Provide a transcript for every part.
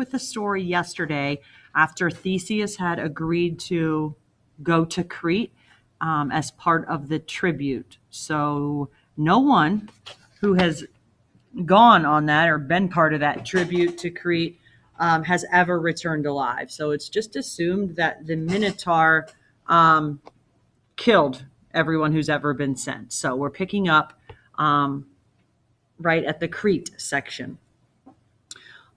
with the story yesterday after Theseus had agreed to go to Crete as part of the tribute. So no one who has gone on that or been part of that tribute to Crete has ever returned alive. So it's just assumed that the Minotaur killed everyone who's ever been sent. So we're picking up right at the Crete section.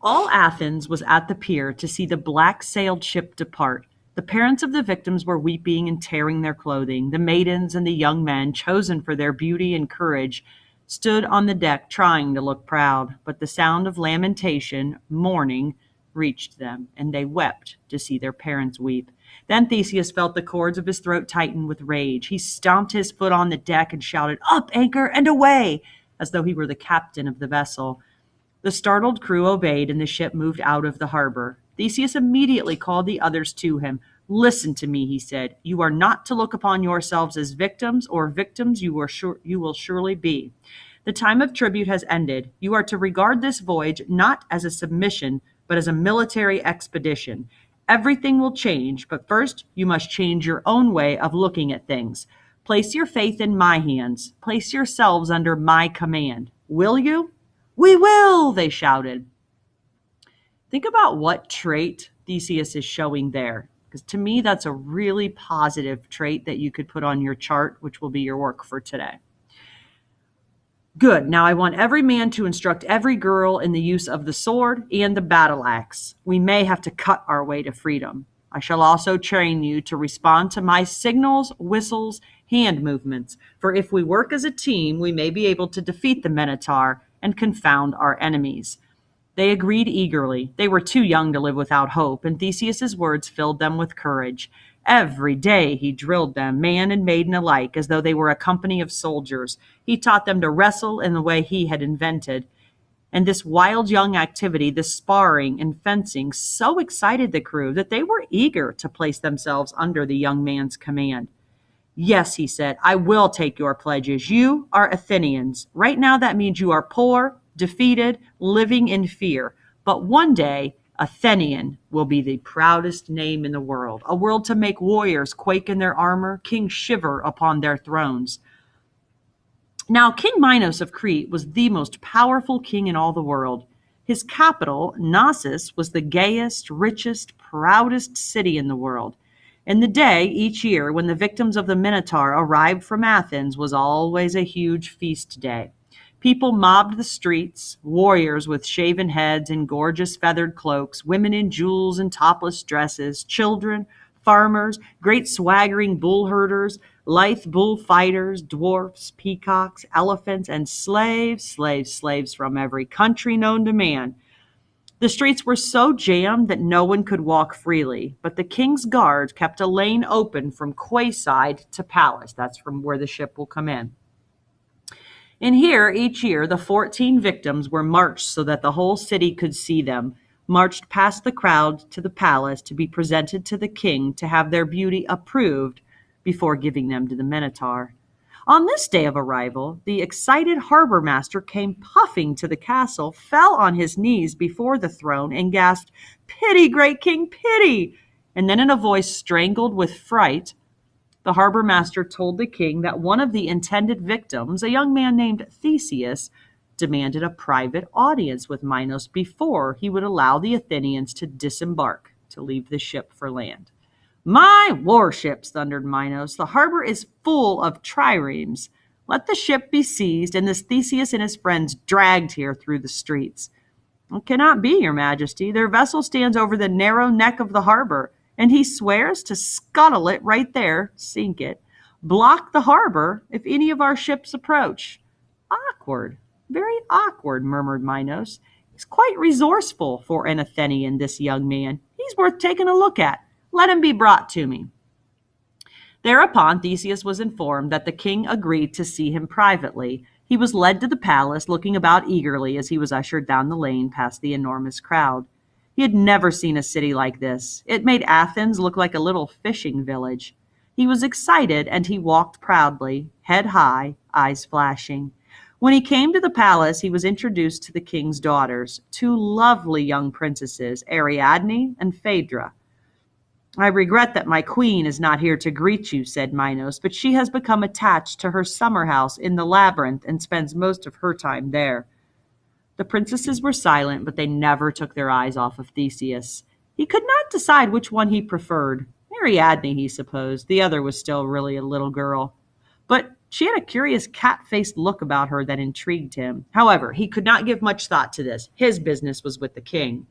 All Athens was at the pier to see the black-sailed ship depart. The parents of the victims were weeping and tearing their clothing. The maidens and the young men, chosen for their beauty and courage, stood on the deck trying to look proud. But the sound of lamentation, mourning, reached them, and they wept to see their parents weep. Then Theseus felt the cords of his throat tighten with rage. He stomped his foot on the deck and shouted, "Up, anchor, and away!" as though he were the captain of the vessel. The startled crew obeyed, and the ship moved out of the harbor. Theseus immediately called the others to him. "Listen to me," he said. "You are not to look upon yourselves as victims, or victims you will surely be. The time of tribute has ended. You are to regard this voyage not as a submission, but as a military expedition. Everything will change, but first you must change your own way of looking at things. Place your faith in my hands. Place yourselves under my command. Will you?" "We will," they shouted. Think about what trait Theseus is showing there, because to me, that's a really positive trait that you could put on your chart, which will be your work for today. Good. Now I want every man to instruct every girl in the use of the sword and the battle axe. We may have to cut our way to freedom. I shall also train you to respond to my signals, whistles, hand movements. For if we work as a team, we may be able to defeat the Minotaur and confound our enemies. They agreed eagerly. They were too young to live without hope, and Theseus's words filled them with courage. Every day he drilled them, man and maiden alike, as though they were a company of soldiers. He taught them to wrestle in the way he had invented. And this wild young activity, this sparring and fencing, so excited the crew that they were eager to place themselves under the young man's command. "Yes," he said, "I will take your pledges. You are Athenians. Right now that means you are poor, defeated, living in fear. But one day, Athenian will be the proudest name in the world, a world to make warriors quake in their armor, kings shiver upon their thrones." Now, King Minos of Crete was the most powerful king in all the world. His capital, Knossos, was the gayest, richest, proudest city in the world. And the day, each year, when the victims of the Minotaur arrived from Athens was always a huge feast day. People mobbed the streets, warriors with shaven heads and gorgeous feathered cloaks, women in jewels and topless dresses, children, farmers, great swaggering bull herders, lithe bullfighters, dwarfs, peacocks, elephants, and slaves from every country known to man. The streets were so jammed that no one could walk freely, but the king's guard kept a lane open from quayside to palace. That's from where the ship will come in. And here, each year, the 14 victims were marched so that the whole city could see them, marched past the crowd to the palace to be presented to the king to have their beauty approved before giving them to the Minotaur. On this day of arrival, the excited harbor master came puffing to the castle, fell on his knees before the throne, and gasped, "Pity, great king, pity!" And then in a voice strangled with fright, the harbor master told the king that one of the intended victims, a young man named Theseus, demanded a private audience with Minos before he would allow the Athenians to disembark to leave the ship for land. "My warships," thundered Minos, "the harbor is full of triremes. Let the ship be seized and this Theseus and his friends dragged here through the streets." "It cannot be, your majesty. Their vessel stands over the narrow neck of the harbor, and he swears to scuttle it right there, sink it, block the harbor if any of our ships approach." "Awkward, very awkward," murmured Minos. "He's quite resourceful for an Athenian, this young man. He's worth taking a look at. Let him be brought to me." Thereupon Theseus was informed that the king agreed to see him privately. He was led to the palace, looking about eagerly as he was ushered down the lane past the enormous crowd. He had never seen a city like this. It made Athens look like a little fishing village. He was excited, and he walked proudly, head high, eyes flashing. When he came to the palace, he was introduced to the king's daughters, two lovely young princesses, Ariadne and Phaedra. I regret that my queen is not here to greet you, said Minos, but she has become attached to her summer house in the labyrinth and spends most of her time there. The princesses were silent, but they never took their eyes off of Theseus. He could not decide which one he preferred. Ariadne, he supposed. The other was still really a little girl. But she had a curious cat-faced look about her that intrigued him. However, he could not give much thought to this. His business was with the king.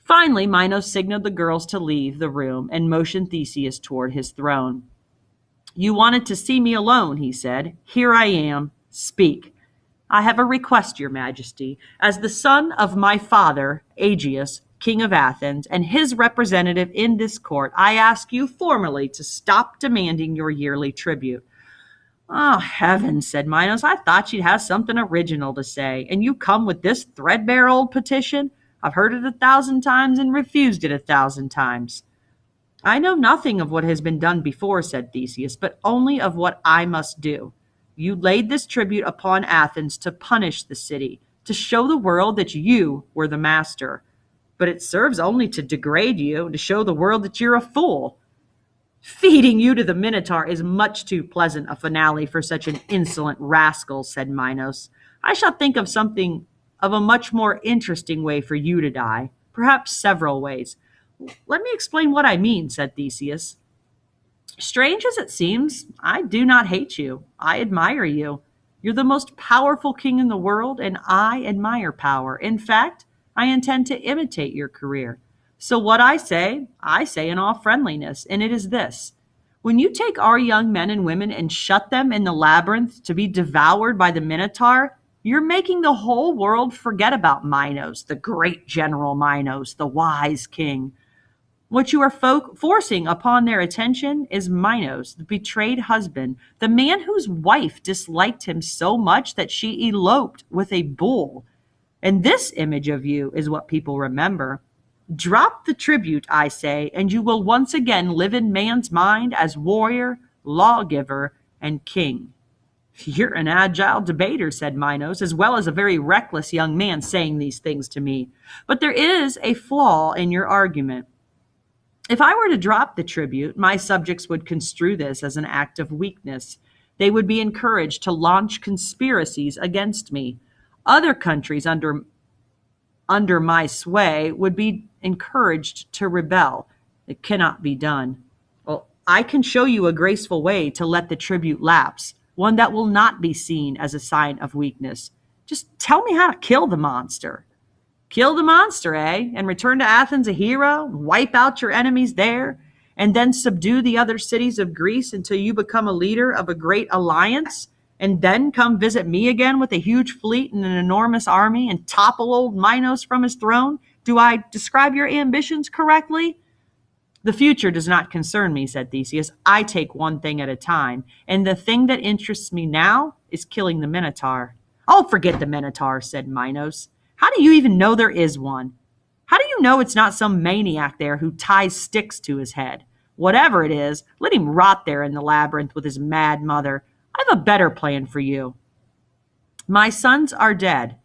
Finally, Minos signaled the girls to leave the room and motioned Theseus toward his throne. You wanted to see me alone, he said. Here I am. Speak. I have a request, your majesty. As the son of my father, Aegeus, king of Athens, and his representative in this court, I ask you formally to stop demanding your yearly tribute. Oh, heavens, said Minos. I thought you'd have something original to say, and you come with this threadbare old petition? I've heard it 1,000 times and refused it 1,000 times. I know nothing of what has been done before, said Theseus, but only of what I must do. You laid this tribute upon Athens to punish the city, to show the world that you were the master. But it serves only to degrade you, to show the world that you're a fool. Feeding you to the Minotaur is much too pleasant a finale for such an insolent rascal, said Minos. I shall think of something of a much more interesting way for you to die, perhaps several ways. Let me explain what I mean, said Theseus. Strange as it seems, I do not hate you. I admire you. You're the most powerful king in the world, and I admire power. In fact, I intend to imitate your career. So what I say in all friendliness, and it is this. When you take our young men and women and shut them in the labyrinth to be devoured by the Minotaur, you're making the whole world forget about Minos, the great general Minos, the wise king. What you are forcing upon their attention is Minos, the betrayed husband, the man whose wife disliked him so much that she eloped with a bull. And this image of you is what people remember. Drop the tribute, I say, and you will once again live in man's mind as warrior, lawgiver, and king. You're an agile debater, said Minos, as well as a very reckless young man saying these things to me. But there is a flaw in your argument. If I were to drop the tribute, my subjects would construe this as an act of weakness. They would be encouraged to launch conspiracies against me. Other countries under my sway would be encouraged to rebel. It cannot be done. Well, I can show you a graceful way to let the tribute lapse, one that will not be seen as a sign of weakness. Just tell me how to kill the monster. Kill the monster, eh? And return to Athens a hero, wipe out your enemies there, and then subdue the other cities of Greece until you become a leader of a great alliance, and then come visit me again with a huge fleet and an enormous army and topple old Minos from his throne? Do I describe your ambitions correctly? The future does not concern me, said Theseus. I take one thing at a time, and the thing that interests me now is killing the Minotaur. Oh, forget the Minotaur, said Minos. How do you even know there is one? How do you know it's not some maniac there who ties sticks to his head? Whatever it is, let him rot there in the labyrinth with his mad mother. I have a better plan for you. My sons are dead.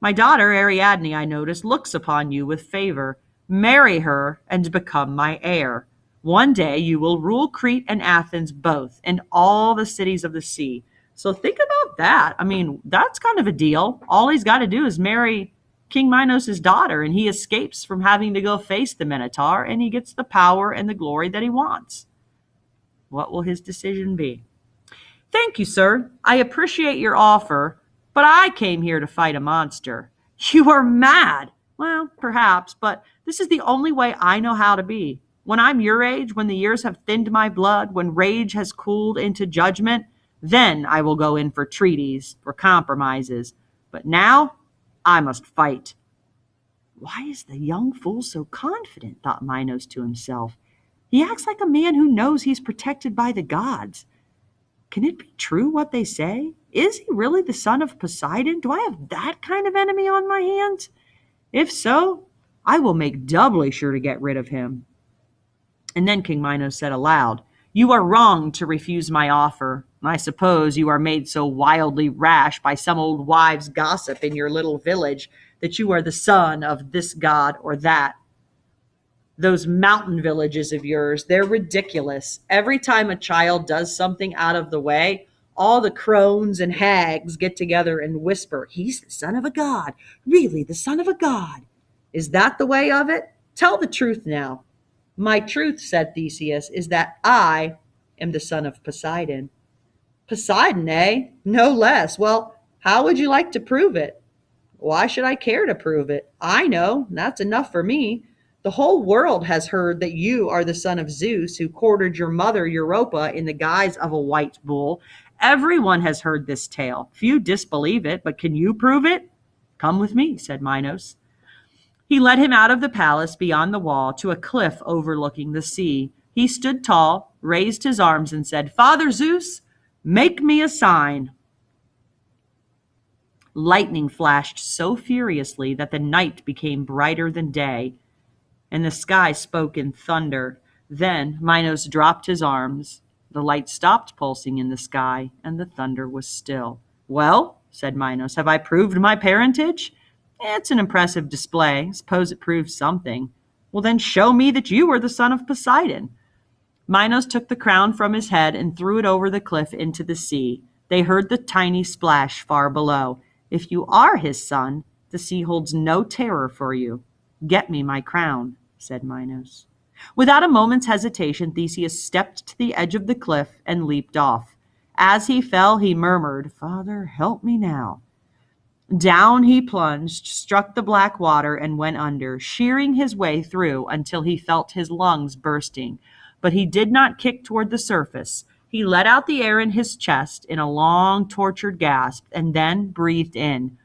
My daughter, Ariadne, I notice, looks upon you with favor. Marry her and become my heir. One day you will rule Crete and Athens both, and all the cities of the sea. So think about that. I mean, that's kind of a deal. All he's got to do is marry King Minos' daughter, and he escapes from having to go face the Minotaur, and he gets the power and the glory that he wants. What will his decision be? Thank you, sir. I appreciate your offer, but I came here to fight a monster. You are mad. Well, perhaps, but this is the only way I know how to be. When I'm your age, when the years have thinned my blood, when rage has cooled into judgment, then I will go in for treaties, for compromises. But now, I must fight. Why is the young fool so confident, thought Minos to himself. He acts like a man who knows he's protected by the gods. Can it be true what they say? Is he really the son of Poseidon? Do I have that kind of enemy on my hands? If so, I will make doubly sure to get rid of him. And then King Minos said aloud, You are wrong to refuse my offer. I suppose you are made so wildly rash by some old wives' gossip in your little village that you are the son of this god or that. Those mountain villages of yours, they're ridiculous. Every time a child does something out of the way, all the crones and hags get together and whisper, "He's the son of a god, really the son of a god." Is that the way of it? Tell the truth now. My truth, said Theseus, is that I am the son of Poseidon. Poseidon, eh? No less. Well, how would you like to prove it? Why should I care to prove it? I know. That's enough for me. The whole world has heard that you are the son of Zeus, who courted your mother Europa in the guise of a white bull. Everyone has heard this tale. Few disbelieve it, but can you prove it? Come with me, said Minos. He led him out of the palace beyond the wall to a cliff overlooking the sea. He stood tall, raised his arms, and said, Father Zeus, make me a sign. Lightning flashed so furiously that the night became brighter than day, and the sky spoke in thunder. Then Minos dropped his arms. The light stopped pulsing in the sky, and the thunder was still. Well, said Minos, have I proved my parentage? It's an impressive display. Suppose it proves something. Well, then show me that you are the son of Poseidon. Minos took the crown from his head and threw it over the cliff into the sea. They heard the tiny splash far below. If you are his son, the sea holds no terror for you. Get me my crown, said Minos. Without a moment's hesitation, Theseus stepped to the edge of the cliff and leaped off. As he fell, he murmured, Father, help me now. Down he plunged, struck the black water, and went under, shearing his way through until he felt his lungs bursting. But he did not kick toward the surface. He let out the air in his chest in a long, tortured gasp, and then breathed in.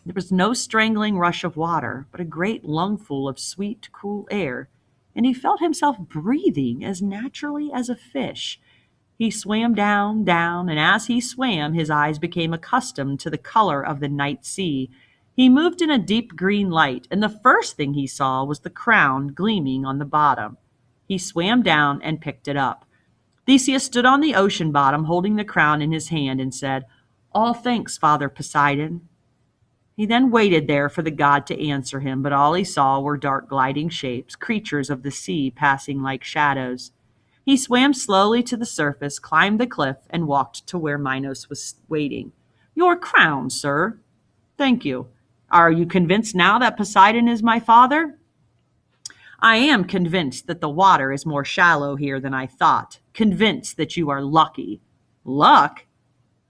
There was no strangling rush of water, but a great lungful of sweet, cool air, and he felt himself breathing as naturally as a fish. He swam down, down, and as he swam, his eyes became accustomed to the color of the night sea. He moved in a deep green light, and the first thing he saw was the crown gleaming on the bottom. He swam down and picked it up. Theseus stood on the ocean bottom, holding the crown in his hand, and said, All thanks, Father Poseidon. He then waited there for the god to answer him, but all he saw were dark gliding shapes, creatures of the sea passing like shadows. He swam slowly to the surface, climbed the cliff, and walked to where Minos was waiting. Your crown, sir. Thank you. Are you convinced now that Poseidon is my father? I am convinced that the water is more shallow here than I thought. Convinced that you are lucky. Luck?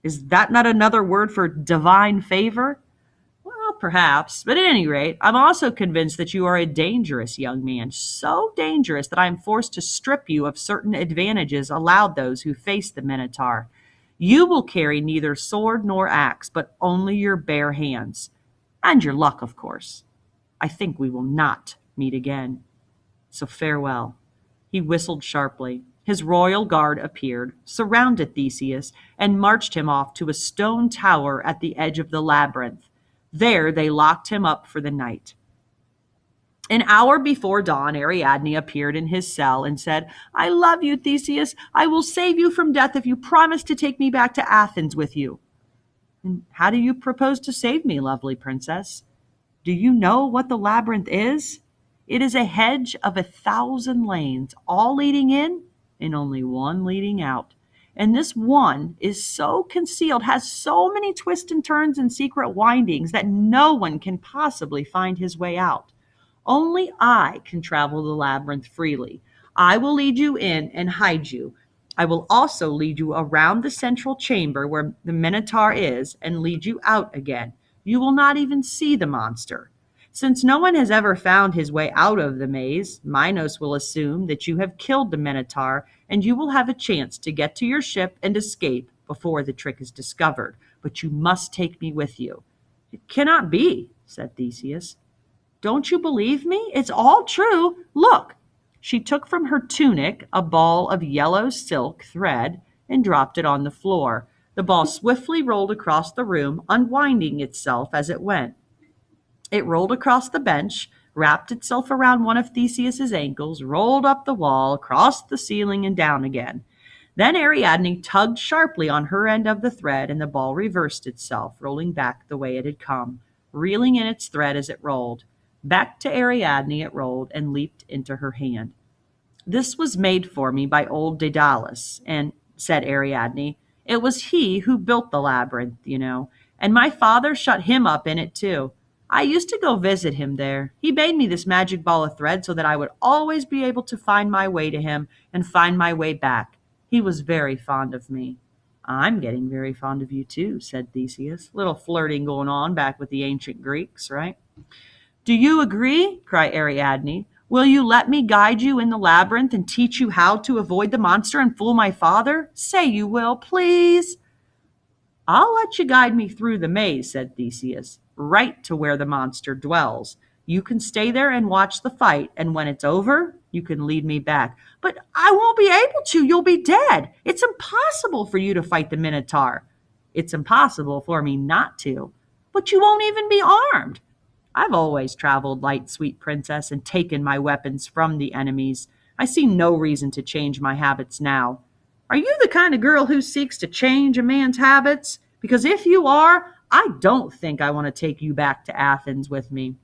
Is that not another word for divine favor? Well, perhaps, but at any rate, I'm also convinced that you are a dangerous young man, so dangerous that I am forced to strip you of certain advantages allowed those who face the Minotaur. You will carry neither sword nor axe, but only your bare hands. And your luck, of course. I think we will not meet again. So farewell. He whistled sharply. His royal guard appeared, surrounded Theseus, and marched him off to a stone tower at the edge of the labyrinth. There they locked him up for the night. An hour before dawn, Ariadne appeared in his cell and said, I love you, Theseus. I will save you from death if you promise to take me back to Athens with you. And how do you propose to save me, lovely princess? Do you know what the labyrinth is? It is a hedge of 1,000 lanes, all leading in and only one leading out. And this one is so concealed, has so many twists and turns and secret windings that no one can possibly find his way out. Only I can travel the labyrinth freely. I will lead you in and hide you. I will also lead you around the central chamber where the Minotaur is and lead you out again. You will not even see the monster. Since no one has ever found his way out of the maze, Minos will assume that you have killed the Minotaur, and you will have a chance to get to your ship and escape before the trick is discovered. But you must take me with you. It cannot be, said Theseus. Don't you believe me? It's all true. Look. She took from her tunic a ball of yellow silk thread and dropped it on the floor. The ball swiftly rolled across the room, unwinding itself as it went. It rolled across the bench, wrapped itself around one of Theseus's ankles, rolled up the wall, across the ceiling, and down again. Then Ariadne tugged sharply on her end of the thread, and the ball reversed itself, rolling back the way it had come, reeling in its thread as it rolled. Back to Ariadne it rolled and leaped into her hand. "This was made for me by old Daedalus," and said Ariadne. "It was he who built the labyrinth, and my father shut him up in it too. I used to go visit him there. He made me this magic ball of thread so that I would always be able to find my way to him and find my way back. He was very fond of me." "I'm getting very fond of you too," said Theseus. Little flirting going on back with the ancient Greeks, right? "Do you agree?" cried Ariadne. "Will you let me guide you in the labyrinth and teach you how to avoid the monster and fool my father? Say you will, please." "I'll let you guide me through the maze," said Theseus, "right to where the monster dwells. You can stay there and watch the fight, and when it's over, you can lead me back." "But I won't be able to. You'll be dead. It's impossible for you to fight the Minotaur." "It's impossible for me not to." "But you won't even be armed." "I've always traveled light, sweet princess, and taken my weapons from the enemies. I see no reason to change my habits now." "Are you the kind of girl who seeks to change a man's habits? Because if you are, I don't think I want to take you back to Athens with me."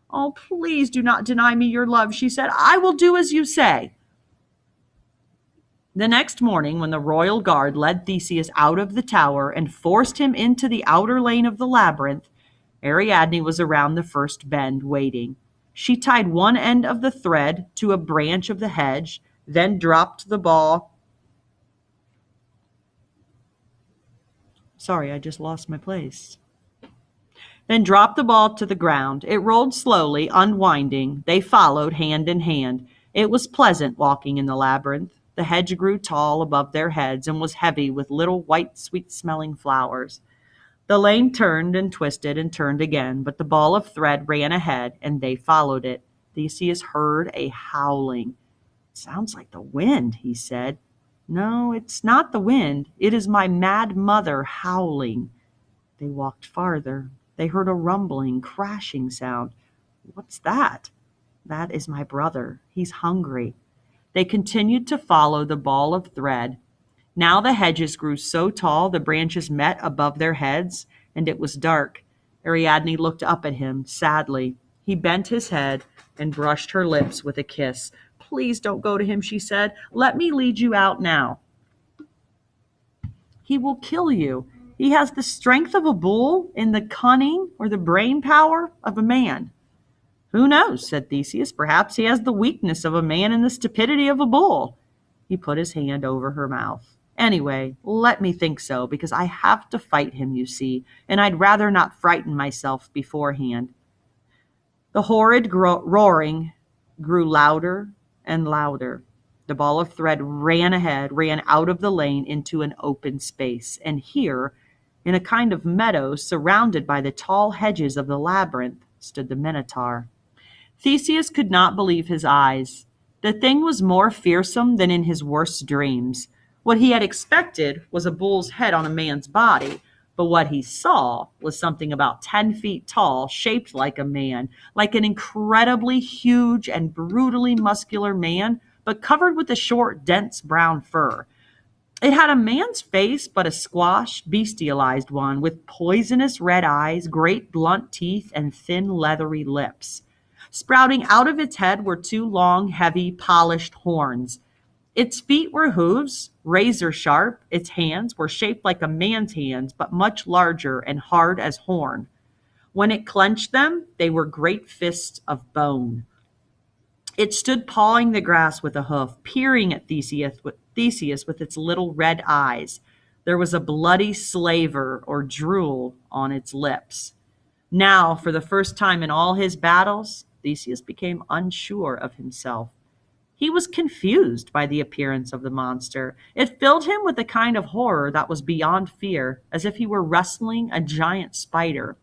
"Oh, please do not deny me your love," she said. "I will do as you say." The next morning, when the royal guard led Theseus out of the tower and forced him into the outer lane of the labyrinth, Ariadne was around the first bend waiting. She tied one end of the thread to a branch of the hedge, then dropped the ball. Sorry, I just lost my place. Then dropped the ball to the ground. It rolled slowly, unwinding. They followed hand in hand. It was pleasant walking in the labyrinth. The hedge grew tall above their heads and was heavy with little white, sweet-smelling flowers. The lane turned and twisted and turned again, but the ball of thread ran ahead, and they followed it. Theseus heard a howling. "It sounds like the wind," he said. "No, it's not the wind. It is my mad mother howling." They walked farther. They heard a rumbling, crashing sound. "What's that?" "That is my brother. He's hungry." They continued to follow the ball of thread. Now the hedges grew so tall the branches met above their heads, and it was dark. Ariadne looked up at him sadly. He bent his head and brushed her lips with a kiss. "Please don't go to him," she said. "Let me lead you out now." "He will kill you. He has the strength of a bull and the cunning or the brain power of a man." "Who knows?" said Theseus. "Perhaps he has the weakness of a man and the stupidity of a bull." He put his hand over her mouth. "Anyway, let me think so, because I have to fight him, you see, and I'd rather not frighten myself beforehand." The horrid roaring grew louder and louder. The ball of thread ran ahead, ran out of the lane into an open space, and here, in a kind of meadow surrounded by the tall hedges of the labyrinth, stood the Minotaur. Theseus could not believe his eyes. The thing was more fearsome than in his worst dreams. What he had expected was a bull's head on a man's body, but what he saw was something about 10 feet tall, shaped like a man, like an incredibly huge and brutally muscular man, but covered with a short, dense brown fur. It had a man's face, but a squashed, bestialized one, with poisonous red eyes, great blunt teeth, and thin, leathery lips. Sprouting out of its head were two long, heavy, polished horns. Its feet were hooves, razor sharp. Its hands were shaped like a man's hands, but much larger and hard as horn. When it clenched them, they were great fists of bone. It stood pawing the grass with a hoof, peering at Theseus with its little red eyes. There was a bloody slaver or drool on its lips. Now, for the first time in all his battles, Theseus became unsure of himself. He was confused by the appearance of the monster. It filled him with a kind of horror that was beyond fear, as if he were wrestling a giant spider.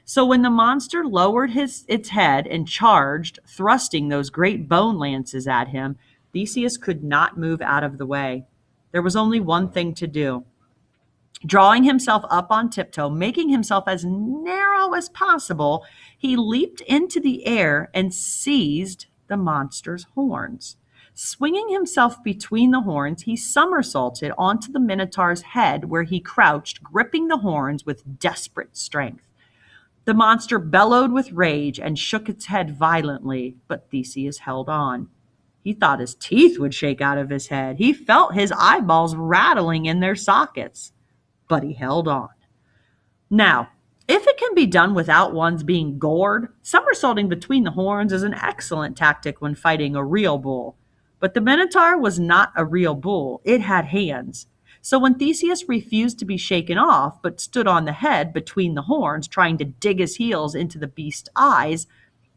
So when the monster lowered its head and charged, thrusting those great bone lances at him, Theseus could not move out of the way. There was only one thing to do. Drawing himself up on tiptoe, making himself as narrow as possible, he leaped into the air and seized the monster's horns. Swinging himself between the horns, he somersaulted onto the Minotaur's head where he crouched, gripping the horns with desperate strength. The monster bellowed with rage and shook its head violently, but Theseus held on. He thought his teeth would shake out of his head. He felt his eyeballs rattling in their sockets, but he held on. Now, if it can be done without one's being gored, somersaulting between the horns is an excellent tactic when fighting a real bull. But the Minotaur was not a real bull, it had hands. So when Theseus refused to be shaken off, but stood on the head between the horns, trying to dig his heels into the beast's eyes,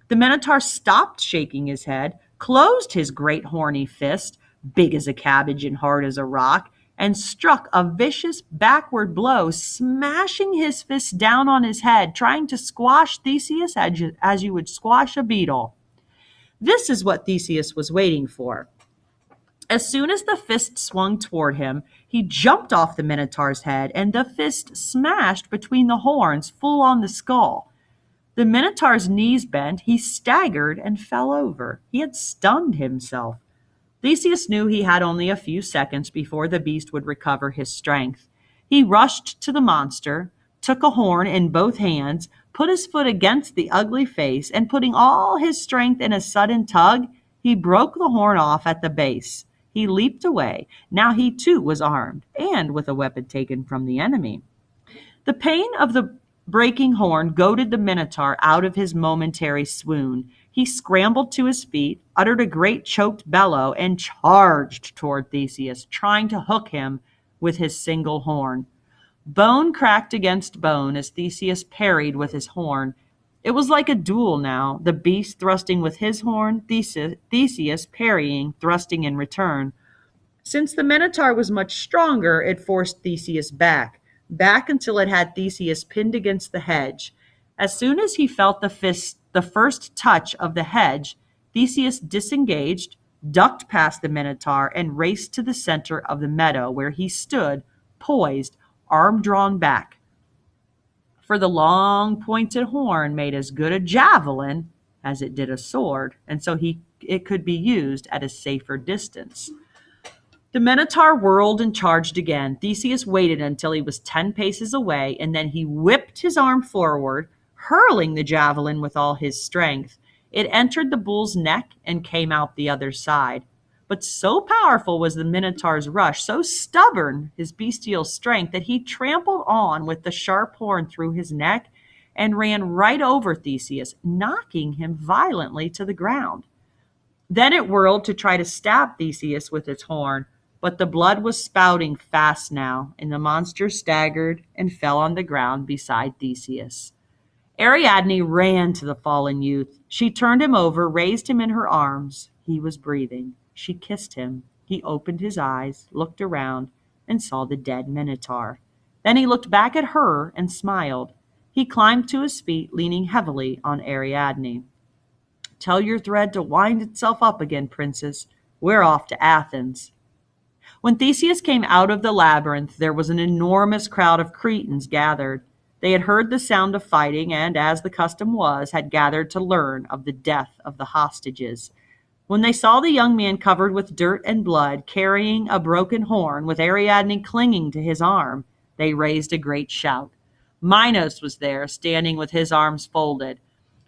the Minotaur stopped shaking his head, closed his great horny fist, big as a cabbage and hard as a rock, and struck a vicious backward blow, smashing his fist down on his head, trying to squash Theseus as you would squash a beetle. This is what Theseus was waiting for. As soon as the fist swung toward him, he jumped off the Minotaur's head, and the fist smashed between the horns full on the skull. The Minotaur's knees bent, he staggered and fell over. He had stunned himself. Theseus knew he had only a few seconds before the beast would recover his strength. He rushed to the monster, took a horn in both hands, put his foot against the ugly face, and putting all his strength in a sudden tug, he broke the horn off at the base. He leaped away. Now he too was armed, and with a weapon taken from the enemy. The pain of the breaking horn goaded the Minotaur out of his momentary swoon. He scrambled to his feet, uttered a great choked bellow, and charged toward Theseus, trying to hook him with his single horn. Bone cracked against bone as Theseus parried with his horn. It was like a duel now, the beast thrusting with his horn, Theseus parrying, thrusting in return. Since the Minotaur was much stronger, it forced Theseus back until it had Theseus pinned against the hedge. As soon as he felt the first touch of the hedge, Theseus disengaged, ducked past the Minotaur, and raced to the center of the meadow where he stood, poised, arm drawn back. For the long pointed horn made as good a javelin as it did a sword, and so it could be used at a safer distance. The Minotaur whirled and charged again. Theseus waited until he was 10 paces away, and then he whipped his arm forward, hurling the javelin with all his strength. It entered the bull's neck and came out the other side. But so powerful was the Minotaur's rush, so stubborn his bestial strength, that he trampled on with the sharp horn through his neck and ran right over Theseus, knocking him violently to the ground. Then it whirled to try to stab Theseus with its horn, but the blood was spouting fast now, and the monster staggered and fell on the ground beside Theseus. Ariadne ran to the fallen youth. She turned him over, raised him in her arms. He was breathing. She kissed him. He opened his eyes, looked around, and saw the dead Minotaur. Then he looked back at her and smiled. He climbed to his feet, leaning heavily on Ariadne. "Tell your thread to wind itself up again, princess. We're off to Athens." When Theseus came out of the labyrinth, there was an enormous crowd of Cretans gathered. They had heard the sound of fighting and, as the custom was, had gathered to learn of the death of the hostages. When they saw the young man covered with dirt and blood, carrying a broken horn, with Ariadne clinging to his arm, they raised a great shout. Minos was there, standing with his arms folded.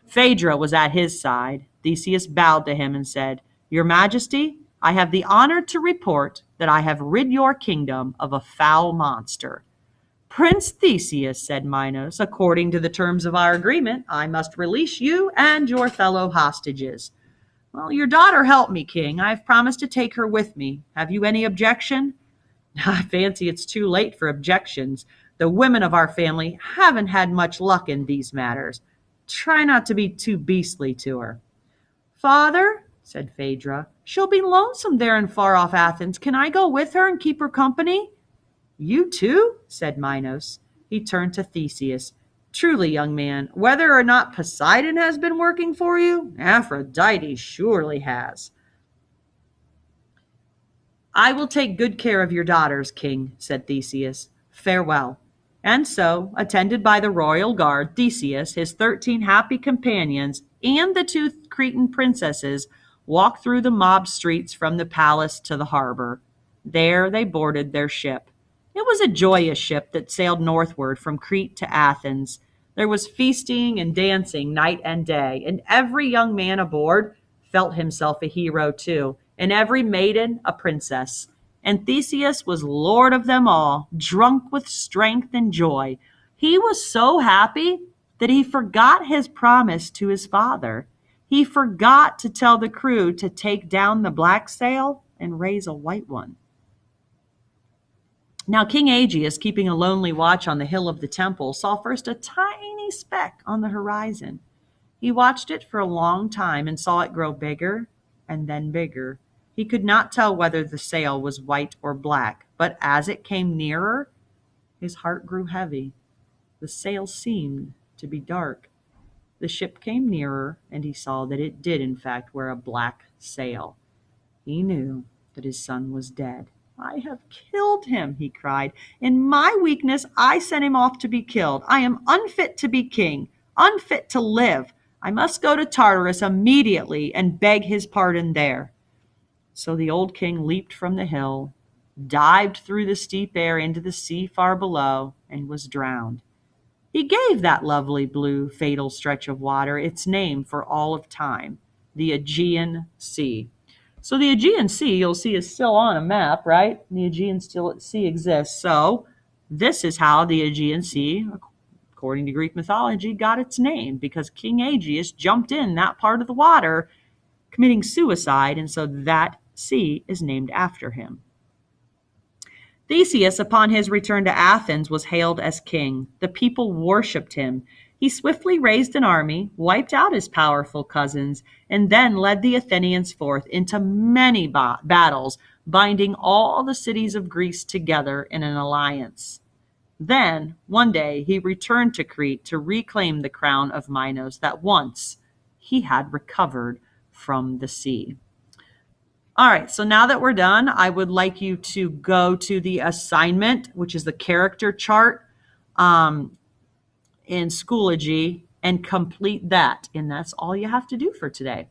Phaedra was at his side. Theseus bowed to him and said, "Your Majesty, I have the honor to report that I have rid your kingdom of a foul monster." "Prince Theseus," said Minos, "according to the terms of our agreement, I must release you and your fellow hostages." "Well, your daughter helped me, King. I have promised to take her with me. Have you any objection?" "I fancy it's too late for objections. The women of our family haven't had much luck in these matters. Try not to be too beastly to her." "Father," said Phaedra, "she'll be lonesome there in far-off Athens. Can I go with her and keep her company?" "You too?" said Minos. He turned to Theseus. "Truly, young man, whether or not Poseidon has been working for you, Aphrodite surely has." "I will take good care of your daughters, King," said Theseus. "Farewell." And so, attended by the royal guard, Theseus, his 13 happy companions, and the 2 Cretan princesses, walked through the mob streets from the palace to the harbor. There they boarded their ship. It was a joyous ship that sailed northward from Crete to Athens. There was feasting and dancing night and day, and every young man aboard felt himself a hero too, and every maiden a princess. And Theseus was lord of them all, drunk with strength and joy. He was so happy that he forgot his promise to his father. He forgot to tell the crew to take down the black sail and raise a white one. Now King Aegeus, keeping a lonely watch on the hill of the temple, saw first a tiny speck on the horizon. He watched it for a long time and saw it grow bigger and then bigger. He could not tell whether the sail was white or black, but as it came nearer, his heart grew heavy. The sail seemed to be dark. The ship came nearer, and he saw that it did, in fact, wear a black sail. He knew that his son was dead. I have killed him, he cried. In my weakness, I sent him off to be killed. I am unfit to be king, unfit to live. I must go to Tartarus immediately and beg his pardon there. So the old king leaped from the hill, dived through the steep air into the sea far below, and was drowned. He gave that lovely blue, fatal stretch of water its name for all of time, the Aegean Sea. So the Aegean Sea, you'll see, is still on a map, right? The Aegean Sea exists. So this is how the Aegean Sea, according to Greek mythology, got its name, because King Aegeus jumped in that part of the water, committing suicide, and so that sea is named after him. Theseus, upon his return to Athens, was hailed as king. The people worshipped him. He swiftly raised an army, wiped out his powerful cousins, and then led the Athenians forth into many battles, binding all the cities of Greece together in an alliance. Then, one day, he returned to Crete to reclaim the crown of Minos that once he had recovered from the sea. All right, so now that we're done, I would like you to go to the assignment, which is the character chart in Schoology, and complete that. And that's all you have to do for today.